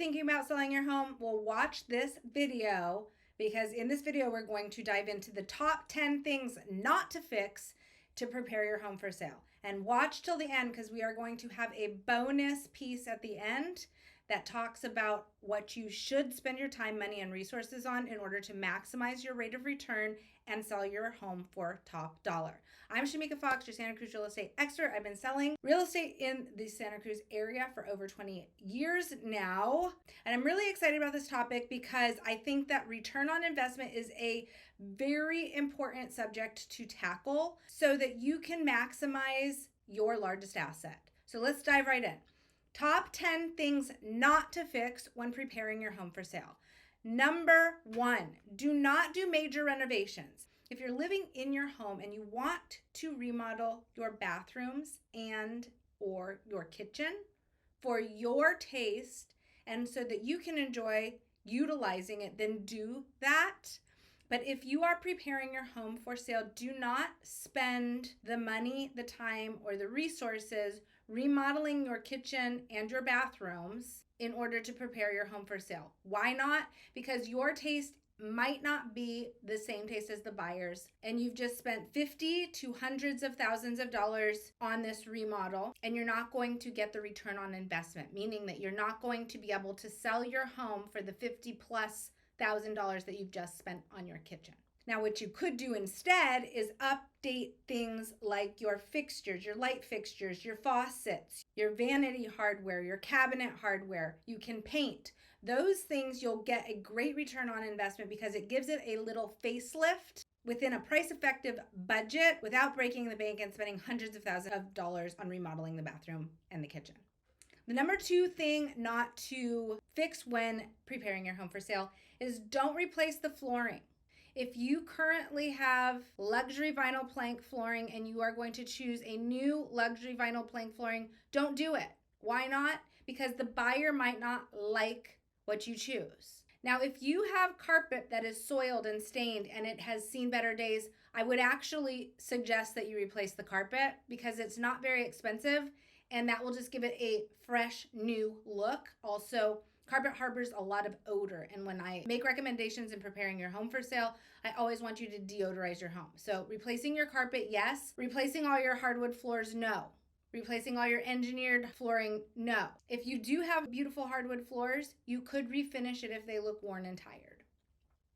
thinking about selling your home? Well, watch this video, because in this video, we're going to dive into the top 10 things not to fix to prepare your home for sale. And watch till the end, because we are going to have a bonus piece at the end that talks about what you should spend your time, money, and resources on in order to maximize your rate of return and sell your home for top dollar. I'm Shamika Fox, your Santa Cruz real estate expert. I've been selling real estate in the Santa Cruz area for over 20 years now. And I'm really excited about this topic because I think that return on investment is a very important subject to tackle so that you can maximize your largest asset. So let's dive right in. Top 10 things not to fix when preparing your home for sale. Number 1, do not do major renovations. If you're living in your home and you want to remodel your bathrooms and or your kitchen for your taste and so that you can enjoy utilizing it, then do that. But if you are preparing your home for sale, do not spend the money, the time, or the resources remodeling your kitchen and your bathrooms in order to prepare your home for sale. Why not? Because your taste might not be the same taste as the buyers, and you've just spent $50,000 to hundreds of thousands of dollars on this remodel, and you're not going to get the return on investment, meaning that you're not going to be able to sell your home for the $50,000+ that you've just spent on your kitchen. Now, what you could do instead is update things like your fixtures, your light fixtures, your faucets, your vanity hardware, your cabinet hardware. You can paint. Those things you'll get a great return on investment because it gives it a little facelift within a price-effective budget without breaking the bank and spending hundreds of thousands of dollars on remodeling the bathroom and the kitchen. The number 2 thing not to fix when preparing your home for sale is don't replace the flooring. If you currently have luxury vinyl plank flooring and you are going to choose a new luxury vinyl plank flooring, don't do it. Why not? Because the buyer might not like what you choose. Now, if you have carpet that is soiled and stained and it has seen better days, I would actually suggest that you replace the carpet because it's not very expensive and that will just give it a fresh new look. Also, carpet harbors a lot of odor, and when I make recommendations in preparing your home for sale, I always want you to deodorize your home. So replacing your carpet, yes. Replacing all your hardwood floors, no. Replacing all your engineered flooring, no. If you do have beautiful hardwood floors, you could refinish it if they look worn and tired.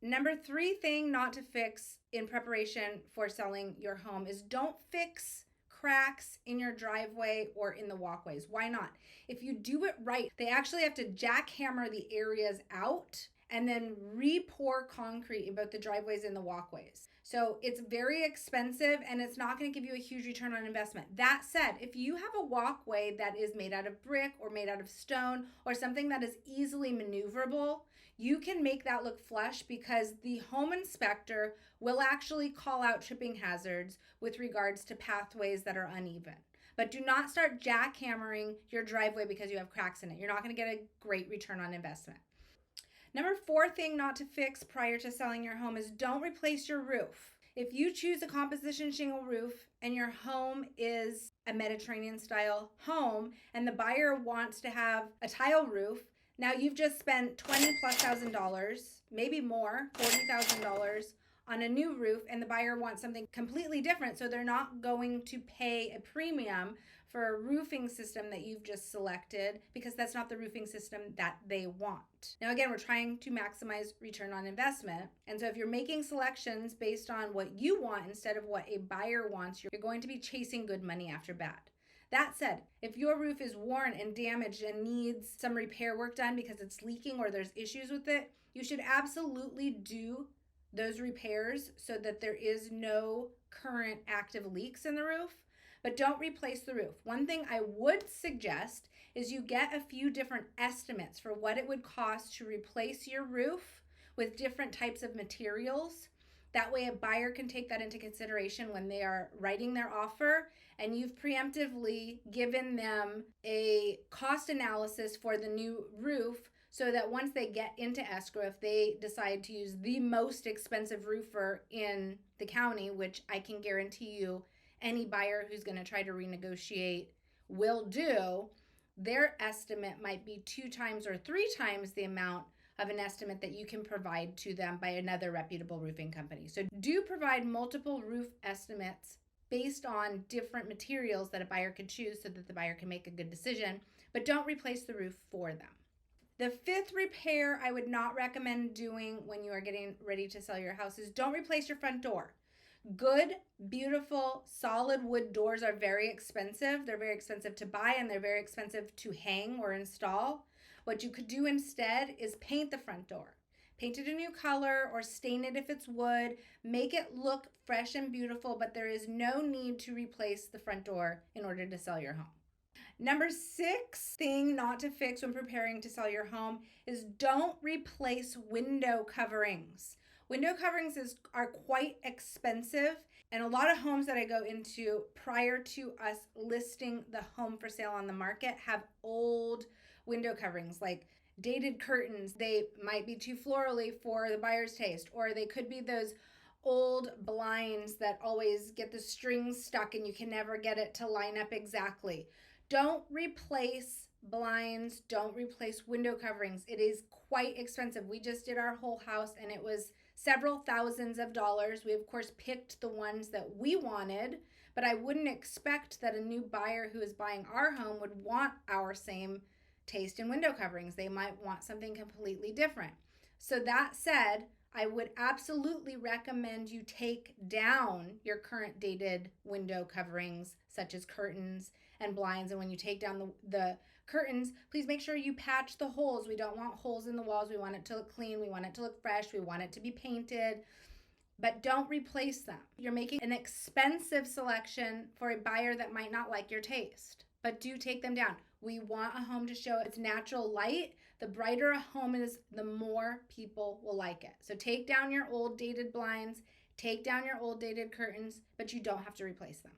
Number 3 thing not to fix in preparation for selling your home is don't fix cracks in your driveway or in the walkways. Why not? If you do it right, they actually have to jackhammer the areas out and then re-pour concrete in both the driveways and the walkways. So it's very expensive and it's not going to give you a huge return on investment. That said, if you have a walkway that is made out of brick or made out of stone or something that is easily maneuverable, you can make that look flush because the home inspector will actually call out tripping hazards with regards to pathways that are uneven. But do not start jackhammering your driveway because you have cracks in it. You're not going to get a great return on investment. Number 4 thing not to fix prior to selling your home is don't replace your roof. If you choose a composition shingle roof and your home is a Mediterranean style home and the buyer wants to have a tile roof, now you've just spent $20,000+, maybe more, $40,000 on a new roof, and the buyer wants something completely different, so they're not going to pay a premium for a roofing system that you've just selected because that's not the roofing system that they want. Now again, we're trying to maximize return on investment, and so if you're making selections based on what you want instead of what a buyer wants, you're going to be chasing good money after bad. That said, if your roof is worn and damaged and needs some repair work done because it's leaking or there's issues with it, you should absolutely do those repairs so that there is no current active leaks in the roof, but don't replace the roof. One thing I would suggest is you get a few different estimates for what it would cost to replace your roof with different types of materials. That way a buyer can take that into consideration when they are writing their offer, and you've preemptively given them a cost analysis for the new roof so that once they get into escrow, if they decide to use the most expensive roofer in the county, which I can guarantee you any buyer who's going to try to renegotiate will do, their estimate might be 2 times or 3 times the amount of an estimate that you can provide to them by another reputable roofing company. So do provide multiple roof estimates based on different materials that a buyer could choose so that the buyer can make a good decision, but don't replace the roof for them. The fifth repair I would not recommend doing when you are getting ready to sell your house is don't replace your front door. Good, beautiful, solid wood doors are very expensive. They're very expensive to buy and they're very expensive to hang or install. What you could do instead is paint the front door. Paint it a new color or stain it if it's wood. Make it look fresh and beautiful, but there is no need to replace the front door in order to sell your home. Number 6 thing not to fix when preparing to sell your home is don't replace window coverings. Window coverings are quite expensive, and a lot of homes that I go into prior to us listing the home for sale on the market have old window coverings, like dated curtains. They might be too florally for the buyer's taste, or they could be those old blinds that always get the strings stuck and you can never get it to line up exactly. Don't replace blinds, don't replace window coverings. It is quite expensive. We just did our whole house and it was several thousands of dollars. We of course picked the ones that we wanted, but I wouldn't expect that a new buyer who is buying our home would want our same taste in window coverings. They might want something completely different. So that said, I would absolutely recommend you take down your current dated window coverings, such as curtains and blinds. And when you take down the curtains, please make sure you patch the holes. We don't want holes in the walls. We want it to look clean. We want it to look fresh. We want it to be painted, but don't replace them. You're making an expensive selection for a buyer that might not like your taste, but do take them down. We want a home to show its natural light. The brighter a home is, the more people will like it. So take down your old dated blinds, take down your old dated curtains, but you don't have to replace them.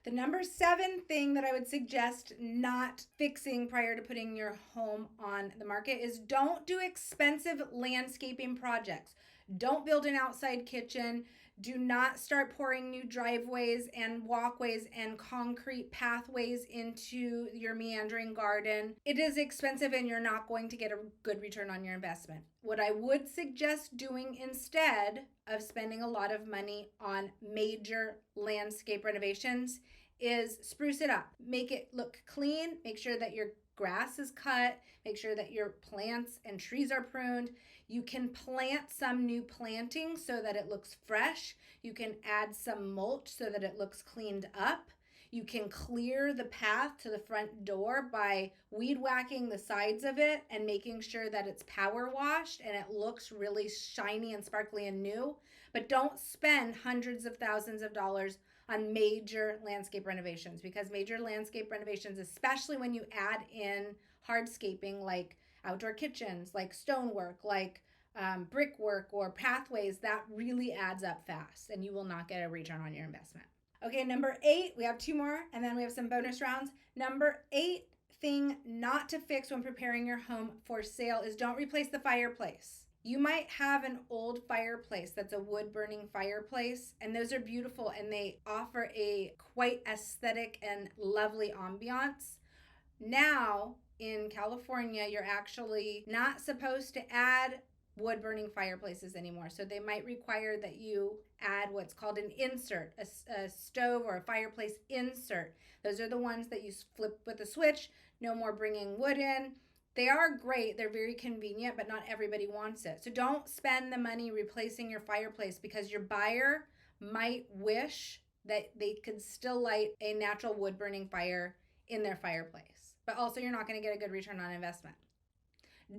The number 7 thing that I would suggest not fixing prior to putting your home on the market is don't do expensive landscaping projects. Don't build an outside kitchen. Do not start pouring new driveways and walkways and concrete pathways into your meandering garden. It is expensive and you're not going to get a good return on your investment. What I would suggest doing instead of spending a lot of money on major landscape renovations is spruce it up. Make it look clean. Make sure that your grass is cut. Make sure that your plants and trees are pruned. You can plant some new plantings so that it looks fresh. You can add some mulch so that it looks cleaned up. You can clear the path to the front door by weed whacking the sides of it and making sure that it's power washed and it looks really shiny and sparkly and new. But don't spend hundreds of thousands of dollars on major landscape renovations, because major landscape renovations, especially when you add in hardscaping like outdoor kitchens, like stonework, like brickwork or pathways, that really adds up fast and you will not get a return on your investment. Okay, number 8, we have 2 more and then we have some bonus rounds. Number 8 thing not to fix when preparing your home for sale is don't replace the fireplace. You might have an old fireplace that's a wood burning fireplace, and those are beautiful and they offer a quite aesthetic and lovely ambiance. Now, in California, you're actually not supposed to add wood burning fireplaces anymore. So they might require that you add what's called an insert, a stove or a fireplace insert. Those are the ones that you flip with a switch. No more bringing wood in. They are great. They're very convenient, but not everybody wants it. So don't spend the money replacing your fireplace because your buyer might wish that they could still light a natural wood burning fire in their fireplace. But also you're not going to get a good return on investment.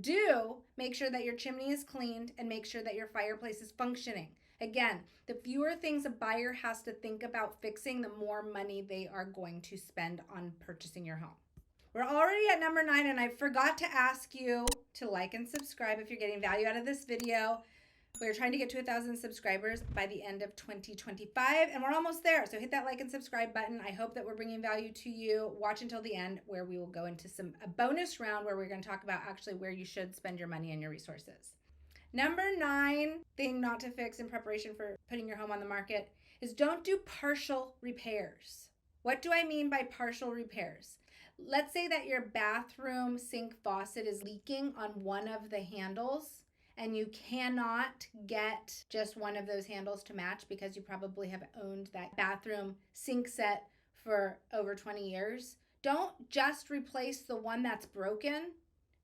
Do make sure that your chimney is cleaned and make sure that your fireplace is functioning. Again, the fewer things a buyer has to think about fixing, the more money they are going to spend on purchasing your home. We're already at number 9, and I forgot to ask you to like and subscribe if you're getting value out of this video. We're trying to get to 1,000 subscribers by the end of 2025, and we're almost there. So hit that like and subscribe button. I hope that we're bringing value to you. Watch until the end where we will go into a bonus round where we're going to talk about actually where you should spend your money and your resources. Number 9 thing not to fix in preparation for putting your home on the market is don't do partial repairs. What do I mean by partial repairs? Let's say that your bathroom sink faucet is leaking on one of the handles and you cannot get just one of those handles to match because you probably have owned that bathroom sink set for over 20 years. Don't just replace the one that's broken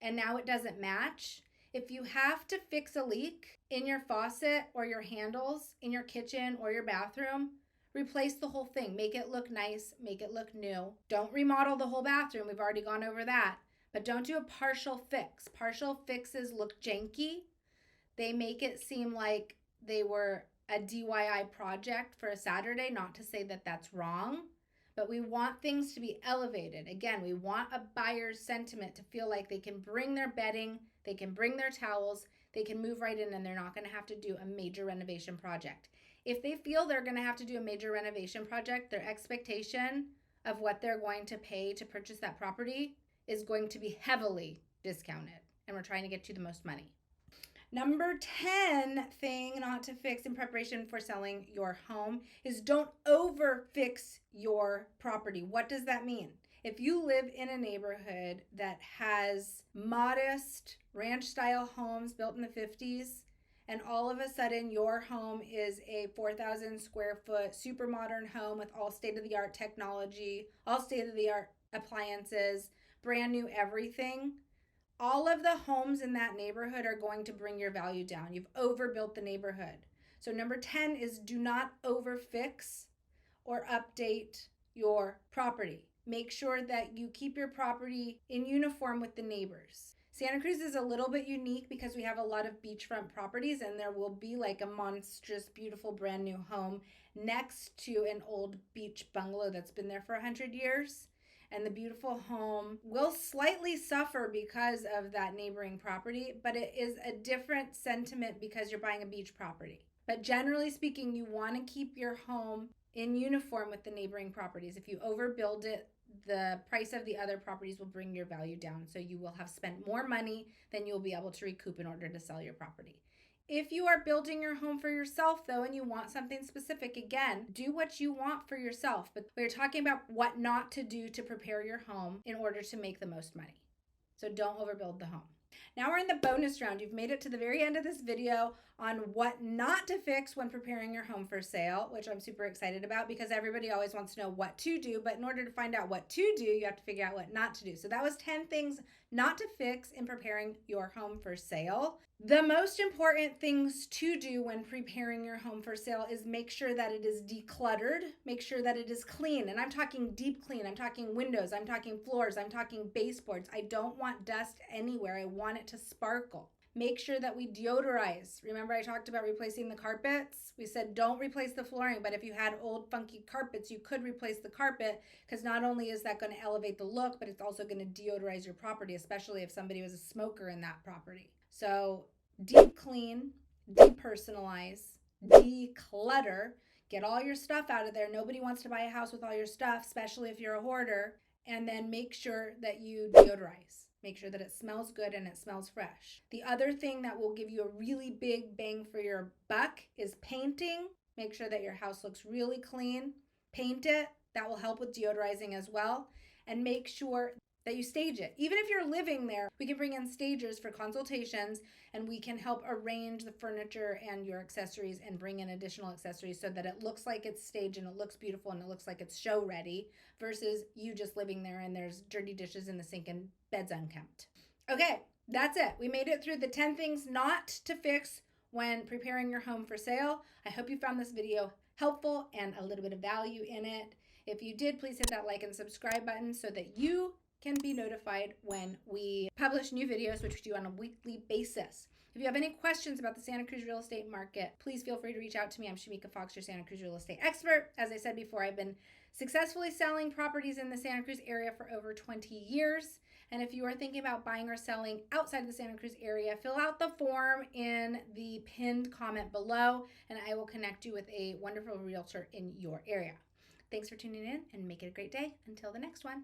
and now it doesn't match. If you have to fix a leak in your faucet or your handles in your kitchen or your bathroom, replace the whole thing. Make it look nice. Make it look new. Don't remodel the whole bathroom. We've already gone over that. But don't do a partial fix. Partial fixes look janky. They make it seem like they were a DIY project for a Saturday. Not to say that that's wrong, but we want things to be elevated. Again, we want a buyer's sentiment to feel like they can bring their bedding, they can bring their towels, they can move right in, and they're not going to have to do a major renovation project. If they feel they're going to have to do a major renovation project, their expectation of what they're going to pay to purchase that property is going to be heavily discounted, and we're trying to get you the most money. Number 10 thing not to fix in preparation for selling your home is don't over fix your property. What does that mean? If you live in a neighborhood that has modest ranch style homes built in the 50s, and all of a sudden your home is a 4,000 square foot super modern home with all state of the art technology, all state of the art appliances, brand new everything, all of the homes in that neighborhood are going to bring your value down. You've overbuilt the neighborhood. So number 10 is do not overfix or update your property. Make sure that you keep your property in uniform with the neighbors. Santa Cruz is a little bit unique because we have a lot of beachfront properties, and there will be like a monstrous, beautiful, brand new home next to an old beach bungalow that's been there for 100 years. And the beautiful home will slightly suffer because of that neighboring property, but it is a different sentiment because you're buying a beach property. But generally speaking, you want to keep your home in uniform with the neighboring properties. If you overbuild it, the price of the other properties will bring your value down. So you will have spent more money than you'll be able to recoup in order to sell your property. If you are building your home for yourself, though, and you want something specific, again, do what you want for yourself. But we're talking about what not to do to prepare your home in order to make the most money. So don't overbuild the home. Now we're in the bonus round. You've made it to the very end of this video on what not to fix when preparing your home for sale, which I'm super excited about because everybody always wants to know what to do. But in order to find out what to do, you have to figure out what not to do. So that was 10 things not to fix in preparing your home for sale. The most important things to do when preparing your home for sale is make sure that it is decluttered, make sure that it is clean. And I'm talking deep clean, I'm talking windows, I'm talking floors, I'm talking baseboards. I don't want dust anywhere. I want it to sparkle. Make sure that we deodorize. Remember I talked about replacing the carpets? We said don't replace the flooring, but if you had old funky carpets, you could replace the carpet because not only is that going to elevate the look, but it's also going to deodorize your property, especially if somebody was a smoker in that property. So deep clean, depersonalize, declutter, get all your stuff out of there. Nobody wants to buy a house with all your stuff, especially if you're a hoarder. And then make sure that you deodorize. Make sure that it smells good and it smells fresh. The other thing that will give you a really big bang for your buck is painting. Make sure that your house looks really clean. Paint it. That will help with deodorizing as well. And make sure that you stage it. Even if you're living there, we can bring in stagers for consultations and we can help arrange the furniture and your accessories and bring in additional accessories so that it looks like it's staged and it looks beautiful and it looks like it's show ready versus you just living there and there's dirty dishes in the sink and beds unkempt. Okay, that's it. We made it through the 10 things not to fix when preparing your home for sale. I hope you found this video helpful and a little bit of value in it. If you did, please hit that like and subscribe button so that you can be notified when we publish new videos, which we do on a weekly basis. If you have any questions about the Santa Cruz real estate market, please feel free to reach out to me. I'm Shamika Fox, your Santa Cruz real estate expert. As I said before, I've been successfully selling properties in the Santa Cruz area for over 20 years. And if you are thinking about buying or selling outside the Santa Cruz area, fill out the form in the pinned comment below, and I will connect you with a wonderful realtor in your area. Thanks for tuning in and make it a great day. Until the next one.